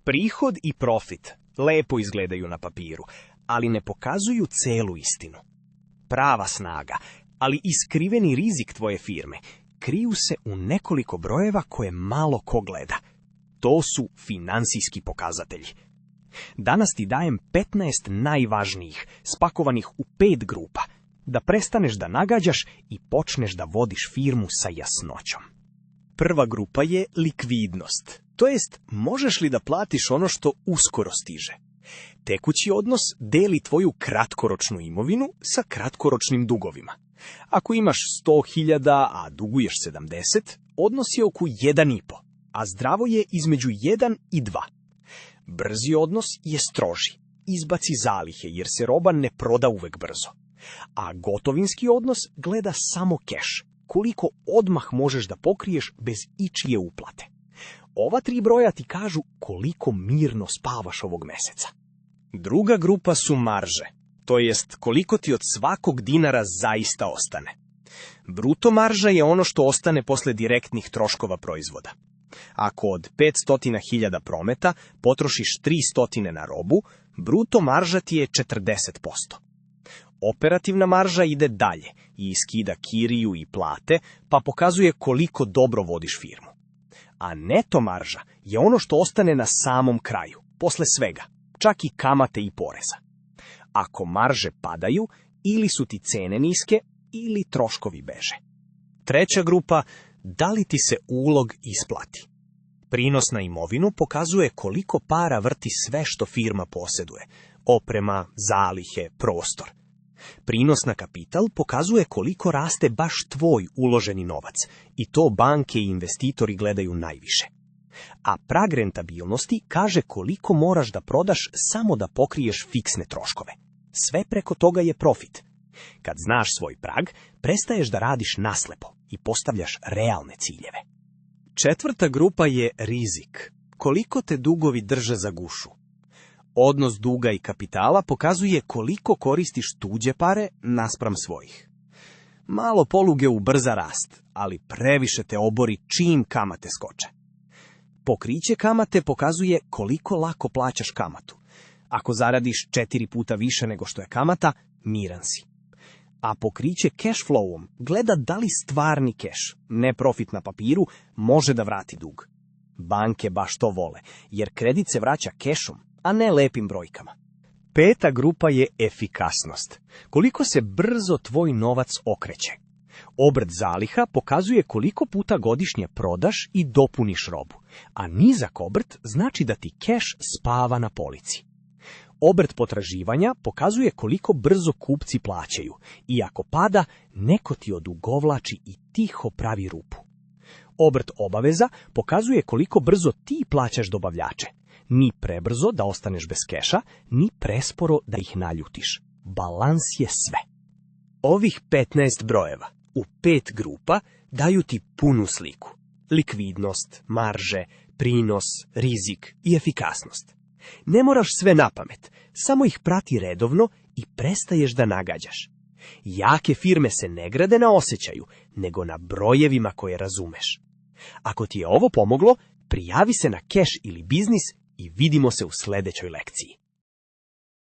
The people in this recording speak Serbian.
Prihod i profit lepo izgledaju na papiru, ali ne pokazuju celu istinu. Prava snaga, ali i skriveni rizik tvoje firme kriju se u nekoliko brojeva koje malo ko gleda. To su finansijski pokazatelji. Danas ti dajem 15 najvažnijih, spakovanih u 5 grupa, da prestaneš da nagađaš i počneš da vodiš firmu sa jasnoćom. Prva grupa je likvidnost, to jest možeš li da platiš ono što uskoro stiže. Tekući odnos deli tvoju kratkoročnu imovinu sa kratkoročnim dugovima. Ako imaš 100.000, a duguješ 70, odnos je oko 1,5, a zdravo je između 1 i 2. Brzi odnos je stroži, izbaci zalihe jer se roba ne proda uvek brzo. A gotovinski odnos gleda samo keš, koliko odmah možeš da pokriješ bez ičije uplate. Ova 3 broja ti kažu koliko mirno spavaš ovog meseca. Druga grupa su marže, to jest koliko ti od svakog dinara zaista ostane. Bruto marža je ono što ostane posle direktnih troškova proizvoda. Ako od 500.000 prometa potrošiš 300 na robu, bruto marža ti je 40%. Operativna marža ide dalje i iskida kiriju i plate, pa pokazuje koliko dobro vodiš firmu. A neto marža je ono što ostane na samom kraju, posle svega, čak i kamate i poreza. Ako marže padaju, ili su ti cene niske, ili troškovi beže. Treća grupa, da li ti se ulog isplati? Prinos na imovinu pokazuje koliko para vrti sve što firma posjeduje, oprema, zalihe, prostor. Prinos na kapital pokazuje koliko raste baš tvoj uloženi novac, i to banke i investitori gledaju najviše. A prag rentabilnosti kaže koliko moraš da prodaš samo da pokriješ fiksne troškove. Sve preko toga je profit. Kad znaš svoj prag, prestaješ da radiš naslepo i postavljaš realne ciljeve. Četvrta grupa je rizik. Koliko te dugovi drže za gušu? Odnos duga i kapitala pokazuje koliko koristiš tuđe pare naspram svojih. Malo poluge ubrza rast, ali previše te obori čim kamate skoče. Pokriće kamate pokazuje koliko lako plaćaš kamatu. Ako zaradiš 4 puta više nego što je kamata, miran si. A pokriće cash flowom gleda da li stvarni keš, ne profit na papiru, može da vrati dug. Banke baš to vole, jer kredit se vraća kešom, a ne lepim brojkama. Peta grupa je efikasnost. Koliko se brzo tvoj novac okreće. Obrt zaliha pokazuje koliko puta godišnje prodaš i dopuniš robu, a nizak obrt znači da ti keš spava na polici. Obrt potraživanja pokazuje koliko brzo kupci plaćaju i ako pada, neko ti odugovlači i tiho pravi rupu. Obrt obaveza pokazuje koliko brzo ti plaćaš dobavljače. Ni prebrzo da ostaneš bez keša, ni presporo da ih naljutiš. Balans je sve. Ovih 15 brojeva u 5 grupa daju ti punu sliku. Likvidnost, marže, prinos, rizik i efikasnost. Ne moraš sve napamet, samo ih prati redovno i prestaješ da nagađaš. Jake firme se ne grade na osjećaju, nego na brojevima koje razumeš. Ako ti je ovo pomoglo, prijavi se na Cash ili Biznis i vidimo se u sledećoj lekciji.